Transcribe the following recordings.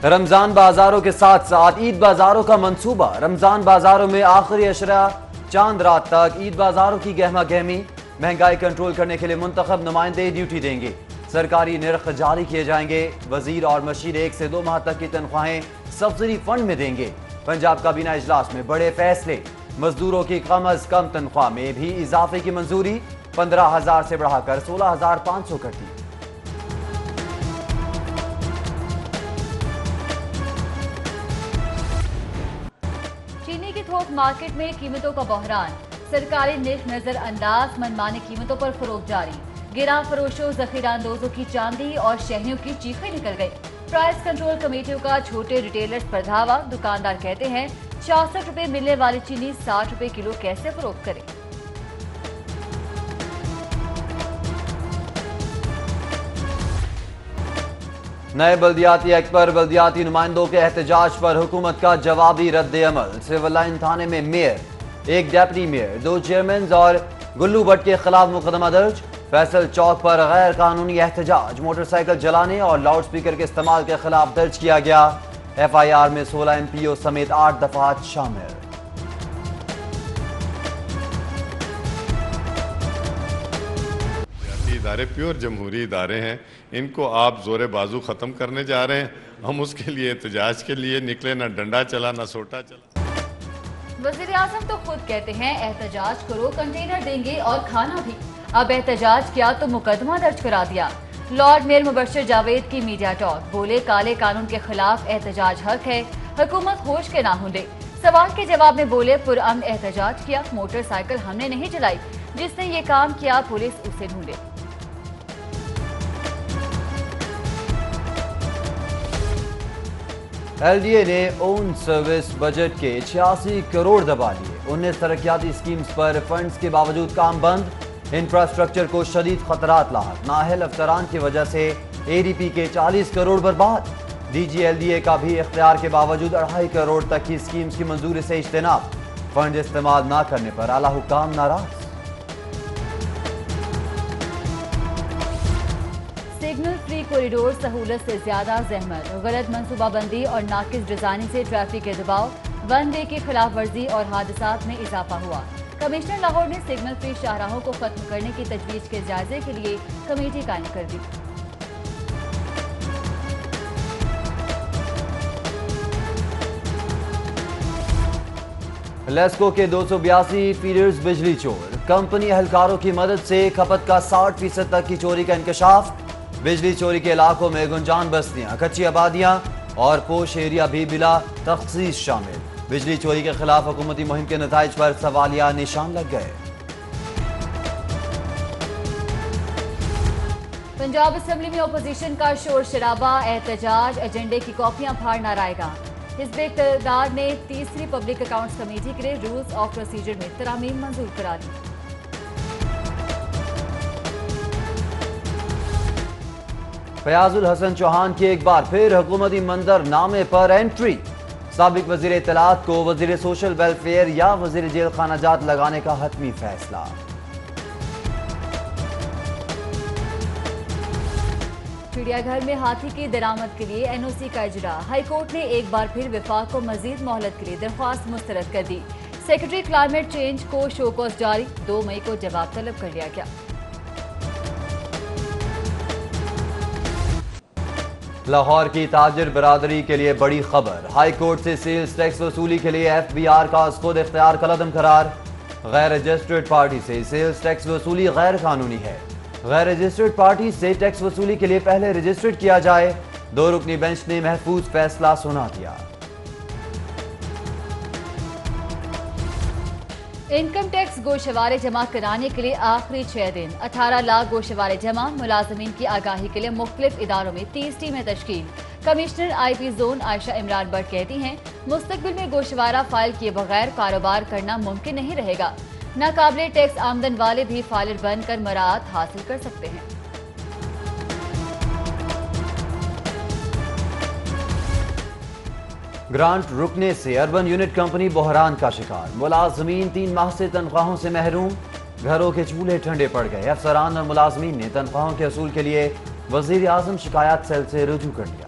رمضان بازاروں کے ساتھ ساتھ عید بازاروں کا منصوبہ۔ رمضان بازاروں میں آخری اشرا چاند رات تک عید بازاروں کی گہما گہمی۔ مہنگائی کنٹرول کرنے کے لیے منتخب نمائندے ڈیوٹی دیں گے۔ سرکاری نرخ جاری کیے جائیں گے۔ وزیر اور مشیر 1 سے 2 ماہ تک کی تنخواہیں سبسڈی فنڈ میں دیں گے۔ پنجاب کابینہ اجلاس میں بڑے فیصلے۔ مزدوروں کی کم از کم تنخواہ میں بھی اضافے کی منظوری، 15,000 سے بڑھا کر 16,500 کر دی۔ چینی کی تھوک مارکیٹ میں قیمتوں کا بحران۔ سرکاری نرخ نظر انداز، منمانی قیمتوں پر فروخت جاری۔ گراں فروشوں، ذخیرہ اندوزوں کی چاندی اور شہریوں کی چیخیں نکل گئی۔ پرائس کنٹرول کمیٹیوں کا چھوٹے ریٹیلرز پر دھاوا۔ دکاندار کہتے ہیں 66 روپے ملنے والی چینی 60 روپے کلو کیسے فروخت کریں۔ نئے بلدیاتی ایکٹ پر بلدیاتی نمائندوں کے احتجاج پر حکومت کا جوابی رد عمل۔ سول لائن تھانے میں میئر، 1 ڈیپٹی میئر، 2 چیئرمینز اور گلو بٹ کے خلاف مقدمہ درج۔ فیصل چوک پر غیر قانونی احتجاج، موٹر سائیکل جلانے اور لاؤڈ سپیکر کے استعمال کے خلاف درج کیا گیا۔ ایف آئی آر میں 16 ایم پی او سمیت 8 دفعات شامل۔ ادارے پیور جمہوری ادارے ہیں، ان کو آپ زور بازو ختم کرنے جا رہے ہیں۔ ہم اس کے لیے احتجاج کے لیے نکلے، نہ ڈنڈا چلا نہ سوٹا چلا۔ وزیر اعظم تو خود کہتے ہیں احتجاج کرو، کنٹینر دیں گے اور کھانا بھی۔ اب احتجاج کیا تو مقدمہ درج کرا دیا۔ لارڈ میئر مبشر جاوید کی میڈیا ٹاک، بولے کالے قانون کے خلاف احتجاج حق ہے، حکومت ہوش کے نہ ہونڈے۔ سوال کے جواب میں بولے پرامن احتجاج کیا، موٹر سائیکل ہم نے نہیں چلائی، جس نے یہ کام کیا پولیس اسے ڈھونڈے۔ ایل ڈی اے نے اون سروس بجٹ کے 86 کروڑ دبا لیے۔ 19 ترقیاتی اسکیمز پر فنڈز کے باوجود کام بند۔ انفراسٹرکچر کو شدید خطرات لاحق، نااہل افسران کی وجہ سے اے ڈی پی کے 40 کروڑ برباد۔ D G L D A کا بھی اختیار کے باوجود 2.5 کروڑ تک کی اسکیمز کی منظوری سے اجتناب۔ فنڈ استعمال نہ کرنے پر اعلیٰ حکام ناراض۔ سگنل فری کوریڈور سہولت سے زیادہ زحمت، غلط منصوبہ بندی اور ناقص ڈیزائننگ سے ٹریفک کے دباؤ، ون وے کی خلاف ورزی اور حادثات میں اضافہ ہوا۔ کمشنر لاہور نے سگنل فری شاہراہوں کو ختم کرنے کی تجویز کے جائزے کے لیے کمیٹی قائم کر دی۔ لیسکو کے 282 فیڈرز بجلی چور، کمپنی اہلکاروں کی مدد سے کھپت کا 60% تک کی چوری کا انکشاف۔ بجلی چوری کے علاقوں میں گنجان بستیاں، کچی آبادیاں اور پوش ایریا بھی بلا تخصیص شامل۔ بجلی چوری کے خلاف حکومتی مہم کے نتائج پر سوالیہ نشان لگ گئے۔ پنجاب اسمبلی میں اپوزیشن کا شور شرابہ، احتجاج، ایجنڈے کی کاپیاں پھاڑنا رائے گا۔ حزب اقتدار نے تیسری پبلک اکاؤنٹس کمیٹی کے لیے رولز آف پروسیجر میں ترامیم منظور کرا دی۔ فیاض الحسن چوہان کی ایک بار پھر حکومتی منظر نامے پر انٹری۔ سابق وزیر اطلاعات کو وزیر سوشل ویلفیئر یا وزیر جیل خانہ جات لگانے کا حتمی فیصلہ۔ چڑیا گھر میں ہاتھی کی درآمد کے لیے این او سی کا اجرا، ہائی کورٹ نے ایک بار پھر وفاق کو مزید مہلت کے لیے درخواست مسترد کر دی۔ سیکرٹری کلائمیٹ چینج کو شو کاز جاری، 2 مئی کو جواب طلب کر لیا گیا۔ لاہور کی تاجر برادری کے لیے بڑی خبر، ہائی کورٹ سے سیلز ٹیکس وصولی کے لیے ایف بی آر کا خود اختیار کا عدم قرار۔ غیر رجسٹرڈ پارٹی سے سیلز ٹیکس وصولی غیر قانونی ہے۔ غیر رجسٹرڈ پارٹی سے ٹیکس وصولی کے لیے پہلے رجسٹرڈ کیا جائے۔ 2 رکنی بینچ نے محفوظ فیصلہ سنا دیا۔ انکم ٹیکس گوشوارے جمع کرانے کے لیے آخری 6 دن، 18 لاکھ گوشوارے جمع۔ ملازمین کی آگاہی کے لیے مختلف اداروں میں 30 ٹیمیں تشکیل۔ Commissioner I P zone Ayesha Imran Butt کہتی ہیں مستقبل میں گوشوارہ فائل کیے بغیر کاروبار کرنا ممکن نہیں رہے گا۔ ناقابل ٹیکس آمدن والے بھی فائلر بن کر مراعات حاصل کر سکتے ہیں۔ گرانٹ رکنے سے اربن یونٹ کمپنی بحران کا شکار، ملازمین 3 ماہ سے تنخواہوں سے محروم۔ گھروں کے چولہے ٹھنڈے پڑ گئے، افسران اور ملازمین نے تنخواہوں کے حصول کے لیے وزیر اعظم شکایات سیل سے رجوع کر لیا۔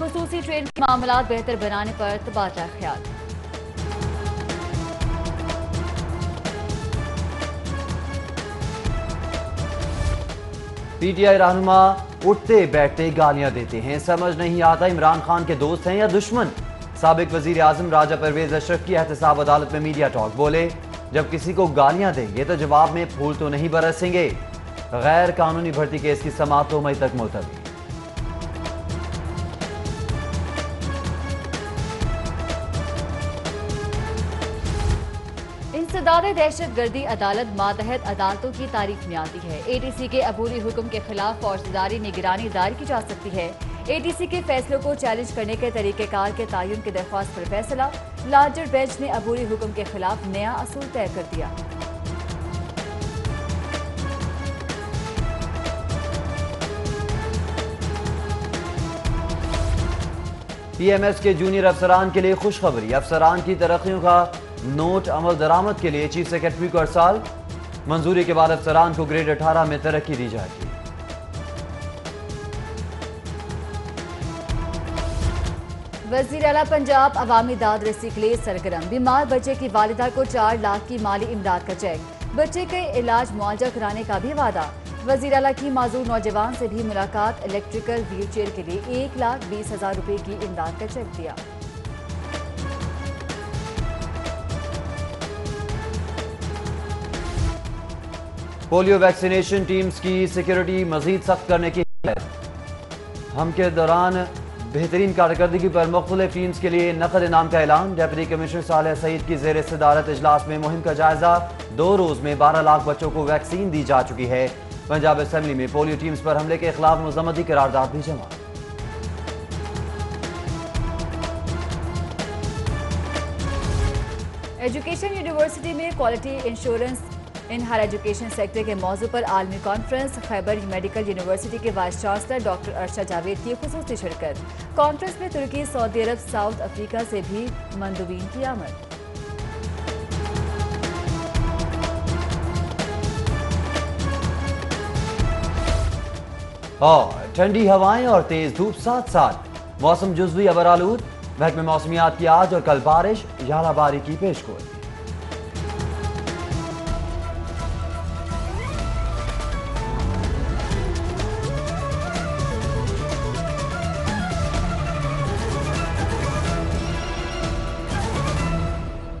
خصوصی ٹرین کے معاملات بہتر بنانے پر تبادلہ خیال۔ پی ٹی آئی رہنما اٹھتے بیٹھتے گالیاں دیتے ہیں، سمجھ نہیں آتا عمران خان کے دوست ہیں یا دشمن۔ سابق وزیر اعظم راجہ پرویز اشرف کی احتساب عدالت میں میڈیا ٹاک، بولے جب کسی کو گالیاں دیں گے تو جواب میں پھول تو نہیں برسیں گے۔ غیر قانونی بھرتی کیس کی سماعت 2 مئی تک ملتوی۔ انسداد دہشت گردی عدالت ماتحت عدالتوں کی تعریف میں آتی ہے۔ اے ٹی سی کے عبوری حکم کے خلاف فوجداری نگرانی دائر کی جا سکتی ہے۔ اے ٹی سی کے فیصلوں کو چیلنج کرنے کے طریقہ کار کے تعین کی درخواست پر فیصلہ، لارجر بینچ نے عبوری حکم کے خلاف نیا اصول طے کر دیا۔ پی ایم ایس کے جونیئر افسران کے لیے خوشخبری، افسران کی ترقیوں کا نوٹ عمل درآمد کے لیے چیف سیکرٹری کو ارسال، منظوری کے بعد افسران کو گریڈ 18 میں ترقی دی جائے گی۔ وزیر اعلیٰ پنجاب عوامی داد رسی کے لیے سرگرم، بیمار بچے کی والدہ کو 4 لاکھ کی مالی امداد کا چیک، بچے کے علاج معالجہ کرانے کا بھی وعدہ۔ وزیر اعلیٰ کی معذور نوجوان سے بھی ملاقات، الیکٹریکل ویل چیئر کے لیے 1,20,000 روپے کی امداد کا چیک دیا۔ پولیو ویکسینیشن ٹیمز کی سیکیورٹی مزید سخت کرنے کی ہدایت، ہم کے دوران بہترین کارکردگی پر مختلف ٹیمز کے لیے نقد انعام کا اعلان، ڈپٹی کمشنر صالح سعید کی زیر صدارت اجلاس میں مہم کا جائزہ، 2 روز میں 12 لاکھ بچوں کو ویکسین دی جا چکی ہے۔ پنجاب اسمبلی میں پولیو ٹیمز پر حملے کے خلاف مذمتی قرارداد بھی جمع۔ ایجوکیشن یونیورسٹی میں quality insurance in higher education sector کے موضوع پر عالمی کانفرنس، خیبر میڈیکل یونیورسٹی کے vice chancellor doctor Arshad Javed کی خصوصی شرکت۔ کانفرنس میں ترکی، سعودی عرب، ساؤتھ افریقہ سے بھی مندوبین کی آمد۔ اور ٹھنڈی ہوائیں اور تیز دھوپ ساتھ ساتھ، موسم جزوی ابر آلود، محکمہ موسمیات کی آج اور کل بارش یا باری کی پیشگوئی۔